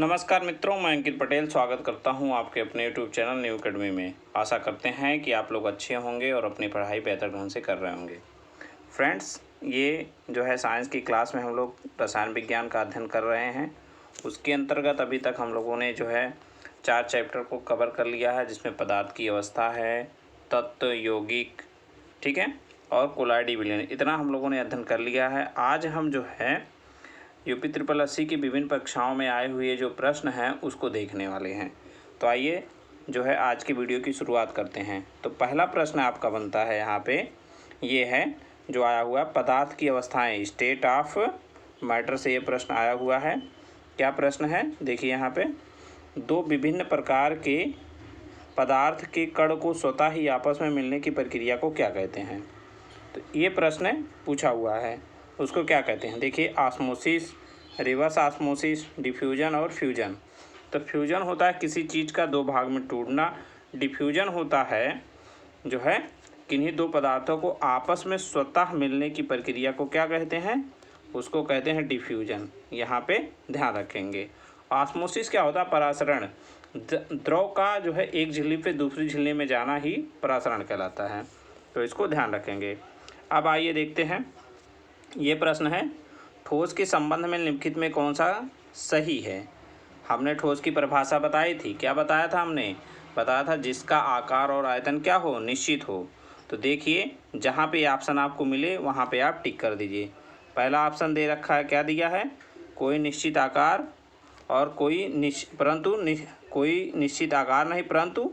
नमस्कार मित्रों, मैं अंकित पटेल स्वागत करता हूं आपके अपने YouTube चैनल न्यू अकेडमी में। आशा करते हैं कि आप लोग अच्छे होंगे और अपनी पढ़ाई बेहतर ढंग से कर रहे होंगे। फ्रेंड्स, ये जो है साइंस की क्लास में हम लोग रसायन विज्ञान का अध्ययन कर रहे हैं। उसके अंतर्गत अभी तक हम लोगों ने जो है 4 चैप्टर को कवर कर लिया है, जिसमें पदार्थ की अवस्था है, तत्व, यौगिक, ठीक है, और कोलाइडी विलयन, इतना हम लोगों ने अध्ययन कर लिया है। आज हम जो है यूपी ट्रिपल एससी की विभिन्न परीक्षाओं में आए हुए जो प्रश्न हैं उसको देखने वाले हैं। तो आइए जो है आज की वीडियो की शुरुआत करते हैं। तो पहला प्रश्न आपका बनता है यहाँ पे, ये है जो आया हुआ पदार्थ की अवस्थाएं, स्टेट ऑफ मैटर से ये प्रश्न आया हुआ है। क्या प्रश्न है, देखिए यहाँ पे, दो विभिन्न प्रकार के पदार्थ के कण को स्वतः ही आपस में मिलने की प्रक्रिया को क्या कहते हैं। तो ये प्रश्न पूछा हुआ है, उसको क्या कहते हैं। देखिए, ऑस्मोसिस, रिवर्स ऑस्मोसिस, डिफ्यूजन और फ्यूजन। तो फ्यूजन होता है किसी चीज़ का दो भाग में टूटना। डिफ्यूजन होता है जो है किन्हीं दो पदार्थों को आपस में स्वतः मिलने की प्रक्रिया को क्या कहते हैं, उसको कहते हैं डिफ्यूजन। यहाँ पे ध्यान रखेंगे। ऑस्मोसिस क्या होता है, परासरण। द्रव का जो है एक झिल्ली पे दूसरी झिल्ली में जाना ही परासरण कहलाता है, तो इसको ध्यान रखेंगे। अब आइए देखते हैं, ये प्रश्न है, ठोस के संबंध में निम्नलिखित में कौन सा सही है। हमने ठोस की परिभाषा बताई थी, क्या बताया था हमने, बताया था जिसका आकार और आयतन क्या हो, निश्चित हो। तो देखिए, जहाँ पे ऑप्शन आपको मिले वहाँ पे आप टिक कर दीजिए। पहला ऑप्शन दे रखा है, क्या दिया है, कोई निश्चित आकार और कोई निश्चित आकार नहीं परंतु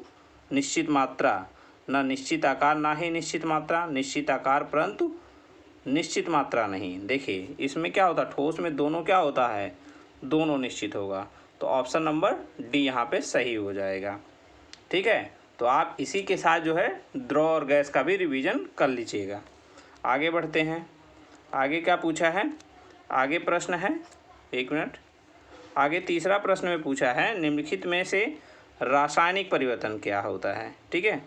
निश्चित मात्रा, ना निश्चित आकार ना ही निश्चित मात्रा, निश्चित आकार परंतु निश्चित मात्रा नहीं। देखिए इसमें क्या होता है, ठोस में दोनों क्या होता है, दोनों निश्चित होगा। तो ऑप्शन नंबर डी यहाँ पे सही हो जाएगा। ठीक है, तो आप इसी के साथ जो है द्रव और गैस का भी रिवीजन कर लीजिएगा। आगे बढ़ते हैं, आगे क्या पूछा है, आगे प्रश्न है, एक मिनट, आगे तीसरा प्रश्न में पूछा है, निम्नलिखित में से रासायनिक परिवर्तन क्या होता है। ठीक है,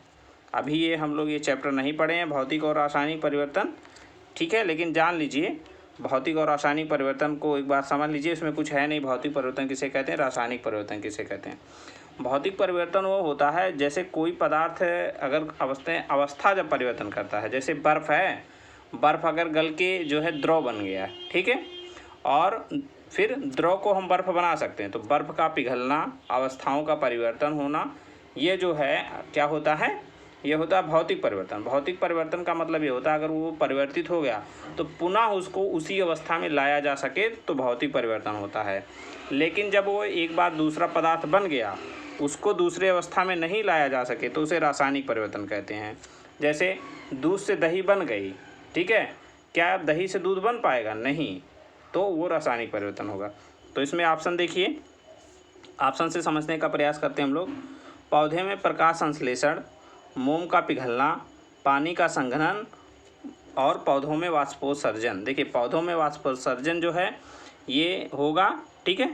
अभी ये हम लोग ये चैप्टर नहीं पढ़े हैं, भौतिक और रासायनिक परिवर्तन, ठीक है, लेकिन जान लीजिए भौतिक और रासायनिक परिवर्तन को एक बार समझ लीजिए। इसमें कुछ है नहीं, भौतिक परिवर्तन किसे कहते हैं, रासायनिक परिवर्तन किसे कहते हैं। भौतिक परिवर्तन वो होता है जैसे कोई पदार्थ अगर अवस्था जब परिवर्तन करता है, जैसे बर्फ़ है, बर्फ़ अगर गल के जो है द्रव बन गया, ठीक है, और फिर द्रव को हम बर्फ़ बना सकते हैं। तो बर्फ़ का पिघलना, अवस्थाओं का परिवर्तन होना, ये जो है क्या होता है, ये होता है भौतिक परिवर्तन। भौतिक परिवर्तन का मतलब ये होता है अगर वो परिवर्तित हो गया तो पुनः उसको उसी अवस्था में लाया जा सके तो भौतिक परिवर्तन होता है। लेकिन जब वो एक बार दूसरा पदार्थ बन गया, उसको दूसरे अवस्था में नहीं लाया जा सके तो उसे रासायनिक परिवर्तन कहते हैं। जैसे दूध से दही बन गई, ठीक है, क्या दही से दूध बन पाएगा, नहीं, तो वो रासायनिक परिवर्तन होगा। तो इसमें ऑप्शन देखिए, ऑप्शन से समझने का प्रयास करते हैं हम लोग। पौधे में प्रकाश संश्लेषण, मोम का पिघलना, पानी का संघनन और पौधों में वाष्पोत्सर्जन। देखिए पौधों में वाष्पोत्सर्जन जो है ये होगा, ठीक है,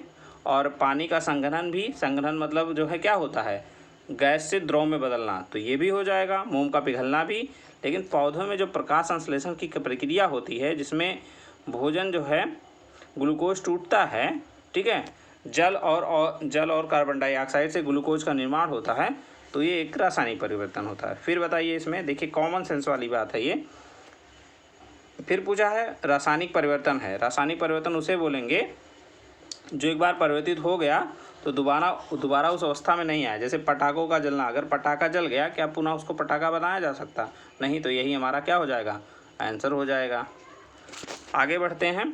और पानी का संघनन भी, संघनन मतलब जो है क्या होता है, गैस से द्रव में बदलना, तो ये भी हो जाएगा। मोम का पिघलना भी। लेकिन पौधों में जो प्रकाश संश्लेषण की प्रक्रिया होती है जिसमें भोजन जो है ग्लूकोज टूटता है, ठीक है, जल और कार्बन डाइऑक्साइड से ग्लूकोज का निर्माण होता है, तो ये एक रासायनिक परिवर्तन होता है। फिर बताइए, इसमें देखिए कॉमन सेंस वाली बात है ये। फिर पूछा है रासायनिक परिवर्तन है, रासायनिक परिवर्तन उसे बोलेंगे जो एक बार परिवर्तित हो गया तो दोबारा उस अवस्था में नहीं आया। जैसे पटाखों का जलना, अगर पटाखा जल गया क्या पुनः उसको पटाखा बनाया जा सकता, नहीं, तो यही हमारा क्या हो जाएगा, आंसर हो जाएगा। आगे बढ़ते हैं,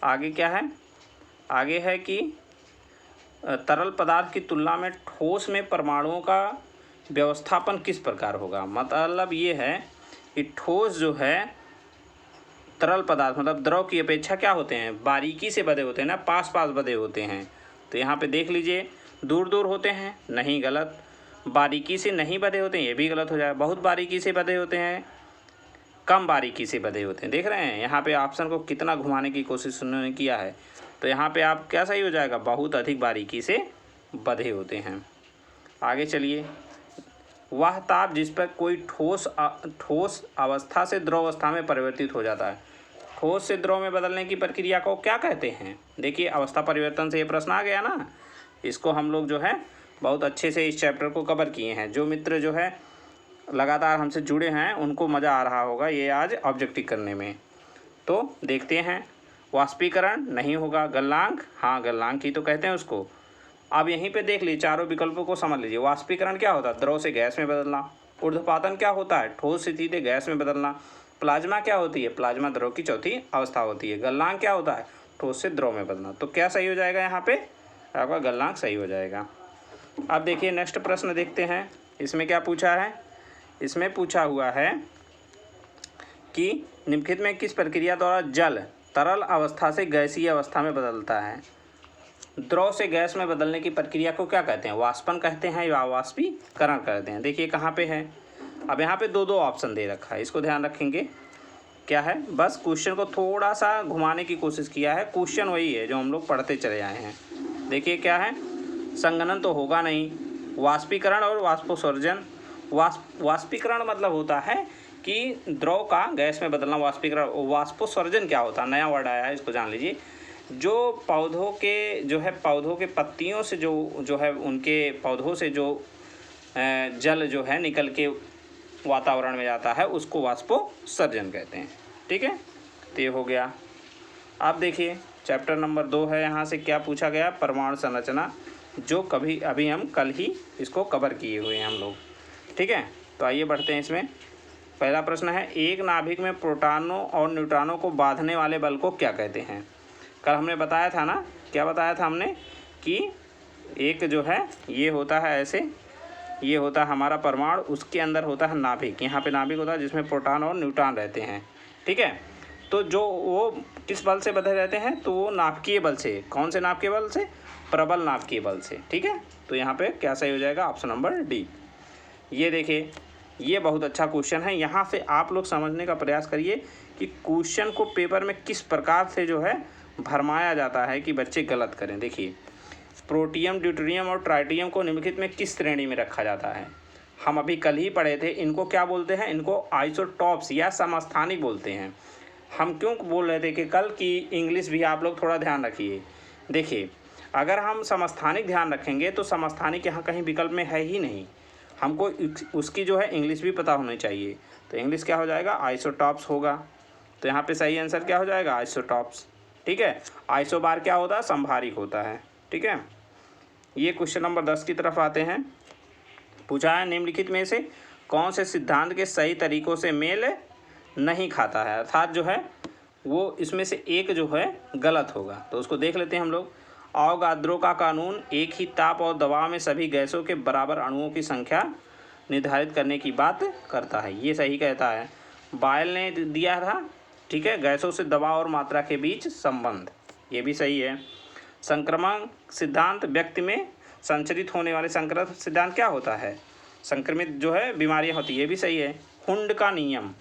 आगे क्या है, आगे है कि तरल पदार्थ की तुलना में ठोस में परमाणुओं का व्यवस्थापन किस प्रकार होगा। मतलब ये है कि ठोस जो है तरल पदार्थ मतलब द्रव की अपेक्षा क्या होते हैं, बारीकी से बधे होते हैं ना, पास पास बधे होते हैं। तो यहाँ पे देख लीजिए, दूर दूर होते हैं, नहीं, गलत। बारीकी से नहीं बधे होते हैं, ये भी गलत हो जाएगा। बहुत बारीकी से बधे होते हैं, कम बारीकी से बधे होते हैं। देख रहे हैं यहाँ पे ऑप्शन को कितना घुमाने की कोशिश उन्होंने किया है। तो यहाँ पे आप क्या सही हो जाएगा, बहुत अधिक बारीकी से बधे होते हैं। आगे चलिए, वह ताप जिस पर कोई ठोस अवस्था से द्रव अवस्था में परिवर्तित हो जाता है। ठोस से द्रव में बदलने की प्रक्रिया को क्या कहते हैं? देखिए अवस्था परिवर्तन से ये प्रश्न आ गया ना, इसको हम लोग जो है बहुत अच्छे से इस चैप्टर को कवर किए हैं। जो मित्र जो है लगातार हमसे जुड़े हैं उनको मज़ा आ रहा होगा ये आज ऑब्जेक्टिव करने में। तो देखते हैं, वाष्पीकरण नहीं होगा, गलनांक, हाँ गलनांक ही तो कहते हैं उसको। अब यहीं पे देख लीजिए, चारों विकल्पों को समझ लीजिए। वाष्पीकरण क्या होता है? द्रव से गैस में बदलना। ऊर्ध्वपातन क्या होता है? ठोस से सीधे गैस में बदलना। प्लाज्मा क्या होती है? प्लाज्मा द्रव की चौथी अवस्था होती है। गलनांक क्या होता है? ठोस से द्रव में बदलना। तो क्या सही हो जाएगा यहाँ पे? आपका गलनांक सही हो जाएगा। अब देखिए नेक्स्ट प्रश्न देखते हैं, इसमें क्या पूछा है? इसमें पूछा हुआ है कि निम्नलिखित में किस प्रक्रिया द्वारा जल तरल अवस्था से गैसीय अवस्था में बदलता है? द्रव से गैस में बदलने की प्रक्रिया को क्या कहते हैं? वाष्पन कहते हैं या वाष्पीकरण कहते हैं? देखिए कहाँ पे है, अब यहाँ पे दो ऑप्शन दे रखा है, इसको ध्यान रखेंगे। क्या है, बस क्वेश्चन को थोड़ा सा घुमाने की कोशिश किया है, क्वेश्चन वही है जो हम लोग पढ़ते चले आए हैं। देखिए क्या है, संघनन तो होगा नहीं, वाष्पीकरण और वाष्पोत्सर्जन। वाष्पीकरण मतलब होता है कि द्रव का गैस में बदलना, वाष्पीकरण। वाष्पोत्सर्जन क्या होता है? नया वर्ड आया है, इसको जान लीजिए। जो पौधों के पत्तियों से जो है उनके पौधों से जो जल जो है निकल के वातावरण में जाता है उसको वाष्पोत्सर्जन कहते हैं। ठीक है, तो ये हो गया। अब देखिए चैप्टर नंबर 2 है, यहाँ से क्या पूछा गया? परमाणु संरचना, जो अभी हम कल ही इसको कवर किए हुए हैं हम लोग। ठीक है, तो आइए बढ़ते हैं इसमें। पहला प्रश्न है, एक नाभिक में प्रोटॉनों और न्यूट्रॉनों को बांधने वाले बल को क्या कहते हैं? कल हमने बताया था ना, क्या बताया था हमने कि एक जो है ये होता है ऐसे, ये होता है हमारा परमाणु, उसके अंदर होता है नाभिक। यहाँ पे नाभिक होता है जिसमें प्रोटॉन और न्यूट्रॉन रहते हैं। ठीक है, तो जो वो किस बल से बंधे रहते हैं? तो वो नाभिकीय बल से। कौन से नाभिकीय बल से? प्रबल नाभिकीय बल से। ठीक है, तो यहाँ पे क्या सही हो जाएगा? Option number D. ये देखिए, ये बहुत अच्छा क्वेश्चन है। यहाँ से आप लोग समझने का प्रयास करिए कि क्वेश्चन को पेपर में किस प्रकार से जो है भरमाया जाता है कि बच्चे गलत करें। देखिए, प्रोटियम, ड्यूटेरियम और ट्राइटियम को निम्नलिखित में किस श्रेणी में रखा जाता है? हम अभी कल ही पढ़े थे, इनको क्या बोलते हैं? इनको आइसोटॉप्स या समस्थानिक बोलते हैं। हम क्यों बोल रहे थे कि कल की इंग्लिश भी आप लोग थोड़ा ध्यान रखिए। देखिए, अगर हम समस्थानिक ध्यान रखेंगे तो समस्थानिक यहाँ कहीं विकल्प में है ही नहीं, हमको उसकी जो है इंग्लिश भी पता होनी चाहिए। तो इंग्लिश क्या हो जाएगा? आइसोटॉप्स होगा। तो यहाँ पे सही आंसर क्या हो जाएगा? आइसोटॉप्स। ठीक है, आइसोबार क्या होता है? संभारिक होता है। ठीक है, ये क्वेश्चन नंबर 10 की तरफ आते हैं। पूछा है, निम्नलिखित में से कौन से सिद्धांत के सही तरीकों से मेल नहीं खाता है? अर्थात जो है वो इसमें से एक जो है गलत होगा। तो उसको देख लेते हैं हम लोग। अवोगाद्रो का कानून एक ही ताप और दबाव में सभी गैसों के बराबर अणुओं की संख्या निर्धारित करने की बात करता है, ये सही कहता है। बायल ने दिया था, ठीक है, गैसों से दबाव और मात्रा के बीच संबंध, ये भी सही है। संक्रमण सिद्धांत, व्यक्ति में संचरित होने वाले संक्रमण सिद्धांत क्या होता है? संक्रमित जो है बीमारियां होती है, ये भी सही है। हुंड का नियम,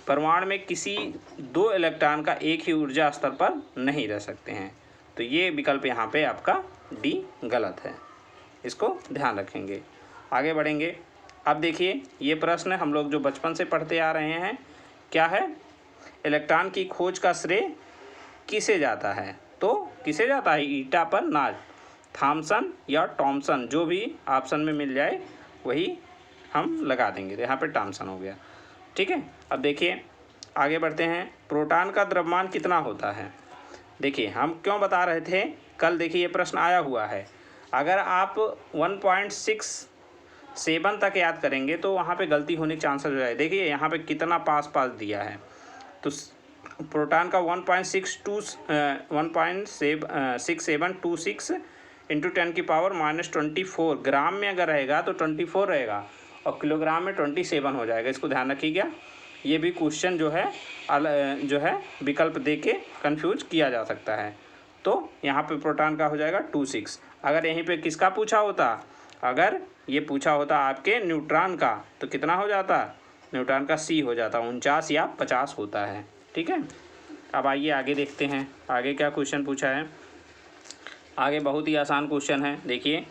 परमाणु में किसी दो इलेक्ट्रॉन का एक ही ऊर्जा स्तर पर नहीं रह सकते हैं। तो ये विकल्प यहाँ पे आपका डी गलत है, इसको ध्यान रखेंगे। आगे बढ़ेंगे। अब देखिए, ये प्रश्न हम लोग जो बचपन से पढ़ते आ रहे हैं, क्या है? इलेक्ट्रॉन की खोज का श्रेय किसे जाता है? तो किसे जाता है? ईटा पर नाज, थॉमसन या टॉमसन, जो भी ऑप्शन में मिल जाए वही हम लगा देंगे। तो यहाँ पे टॉमसन हो गया। ठीक है, अब देखिए आगे बढ़ते हैं। प्रोटॉन का द्रव्यमान कितना होता है? देखिए, हम क्यों बता रहे थे कल, देखिए ये प्रश्न आया हुआ है। अगर आप 1.67 तक याद करेंगे तो वहाँ पे गलती होने के चांसेस हो जाए। देखिए यहाँ पे कितना पास दिया है, तो प्रोटॉन का 1.6726 इंटू 10⁻⁻24 ग्राम में अगर रहेगा तो 24 रहेगा और किलोग्राम में 27 हो जाएगा। इसको ध्यान रखिएगा। ये भी क्वेश्चन जो है विकल्प दे के कन्फ्यूज किया जा सकता है। तो यहाँ पे प्रोटॉन का हो जाएगा 26। अगर यहीं पे किसका पूछा होता? अगर ये पूछा होता आपके न्यूट्रॉन का, तो कितना हो जाता? न्यूट्रॉन का सी हो जाता, 49 या 50 होता है। ठीक है, अब आइए आगे देखते हैं आगे क्या क्वेश्चन पूछा है। आगे बहुत ही आसान क्वेश्चन है। देखिए,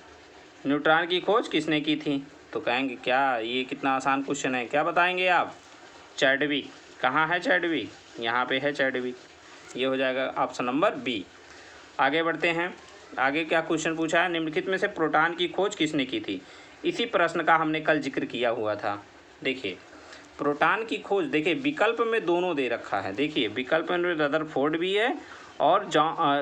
न्यूट्रॉन की खोज किसने की थी? तो कहेंगे क्या ये कितना आसान क्वेश्चन है, क्या बताएंगे आप? चैडविक। कहाँ है चैडविक? यहाँ पे है चैडविक, ये हो जाएगा ऑप्शन नंबर बी। आगे बढ़ते हैं, आगे क्या क्वेश्चन पूछा है, निम्नलिखित में से प्रोटॉन की खोज किसने की थी। इसी प्रश्न का हमने कल जिक्र किया हुआ था। देखिए प्रोटॉन की खोज, देखिए विकल्प में दोनों दे रखा है, देखिए विकल्प में रदरफोर्ड भी है और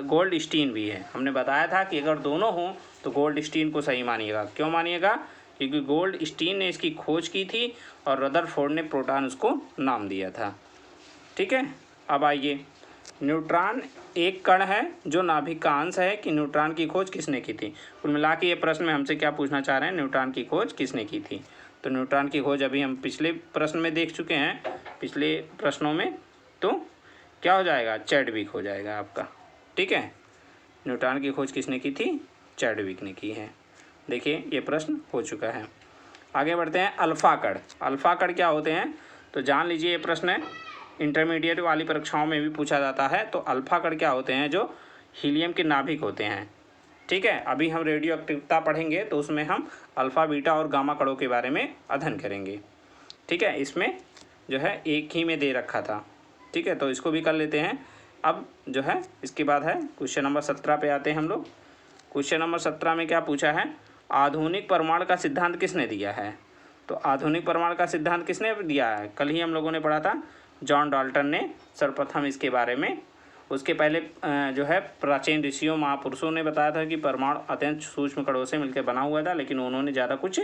गोल्डस्टीन भी है। हमने बताया था कि अगर दोनों हों तो गोल्डस्टीन को सही मानिएगा। क्यों मानिएगा, क्योंकि गोल्डस्टीन ने इसकी खोज की थी और रदरफोर्ड ने प्रोटॉन उसको नाम दिया था। ठीक है, अब आइए, न्यूट्रॉन एक कण है जो नाभिक का अंश है कि न्यूट्रॉन की खोज किसने की थी। कुल मिला के ये प्रश्न में हमसे क्या पूछना चाह रहे हैं, न्यूट्रॉन की खोज किसने की थी। तो न्यूट्रॉन की खोज अभी हम पिछले प्रश्न में देख चुके हैं, पिछले प्रश्नों में, तो क्या हो जाएगा, चैडविक हो जाएगा आपका। ठीक है, न्यूट्रॉन की खोज किसने की थी, चैडविक ने की है। देखिए ये प्रश्न हो चुका है। आगे बढ़ते हैं, अल्फा कण। अल्फा कण क्या होते हैं, तो जान लीजिए, ये प्रश्न इंटरमीडिएट वाली परीक्षाओं में भी पूछा जाता है। तो अल्फा कण क्या होते हैं, जो हीलियम के नाभिक होते हैं। ठीक है, अभी हम रेडियो एक्टिविटी पढ़ेंगे तो उसमें हम अल्फ़ा बीटा और गामा कणों के बारे में अध्ययन करेंगे। ठीक है, इसमें जो है एक ही में दे रखा था। ठीक है, तो इसको भी कर लेते हैं। अब जो है इसके बाद है क्वेश्चन नंबर 17 पे आते हैं हम लोग। क्वेश्चन नंबर 17 में क्या पूछा है, आधुनिक परमाणु का सिद्धांत किसने दिया है। तो आधुनिक परमाणु का सिद्धांत किसने दिया है, कल ही हम लोगों ने पढ़ा था, जॉन डाल्टन ने सर्वप्रथम इसके बारे में। उसके पहले जो है प्राचीन ऋषियों महापुरुषों ने बताया था कि परमाणु अत्यंत सूक्ष्म कणों से मिलकर बना हुआ था, लेकिन उन्होंने ज़्यादा कुछ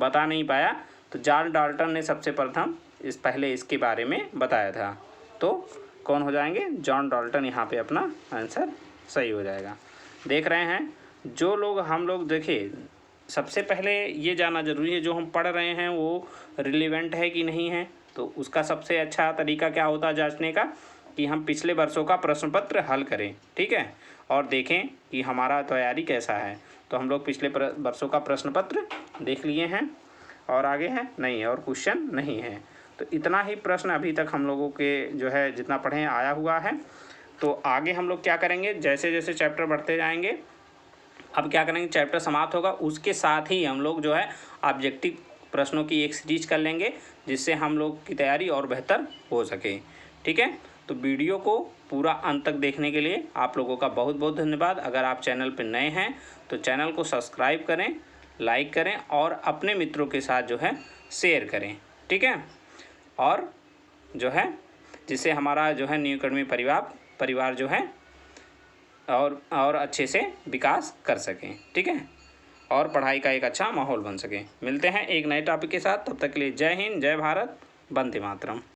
बता नहीं पाया। तो जॉन डाल्टन ने सबसे प्रथम पहले इसके बारे में बताया था। तो कौन हो जाएंगे, जॉन डाल्टन, यहाँ पे अपना आंसर सही हो जाएगा। देख रहे हैं, जो लोग हम लोग देखिए, सबसे पहले ये जानना जरूरी है जो हम पढ़ रहे हैं वो रिलेवेंट है कि नहीं है। तो उसका सबसे अच्छा तरीका क्या होता है जांचने का, कि हम पिछले वर्षों का प्रश्न पत्र हल करें। ठीक है, और देखें कि हमारा तैयारी कैसा है। तो हम लोग पिछले वर्षों का प्रश्न पत्र देख लिए हैं, और आगे है नहीं, और क्वेश्चन नहीं है। तो इतना ही प्रश्न अभी तक हम लोगों के जो है जितना पढ़े आया हुआ है। तो आगे हम लोग क्या करेंगे, जैसे जैसे चैप्टर बढ़ते जाएंगे, अब क्या करेंगे, चैप्टर समाप्त होगा उसके साथ ही हम लोग जो है ऑब्जेक्टिव प्रश्नों की एक सीरीज कर लेंगे, जिससे हम लोग की तैयारी और बेहतर हो सके। ठीक है, तो वीडियो को पूरा अंत तक देखने के लिए आप लोगों का बहुत बहुत धन्यवाद। अगर आप चैनल पर नए हैं तो चैनल को सब्सक्राइब करें, लाइक करें और अपने मित्रों के साथ जो है शेयर करें। ठीक है, और जो है जिससे हमारा जो है न्यू अकेडमी परिवार जो है और अच्छे से विकास कर सकें। ठीक है, और पढ़ाई का एक अच्छा माहौल बन सके। मिलते हैं एक नए टॉपिक के साथ, तब तक के लिए जय हिंद, जय भारत, वंदे मातरम।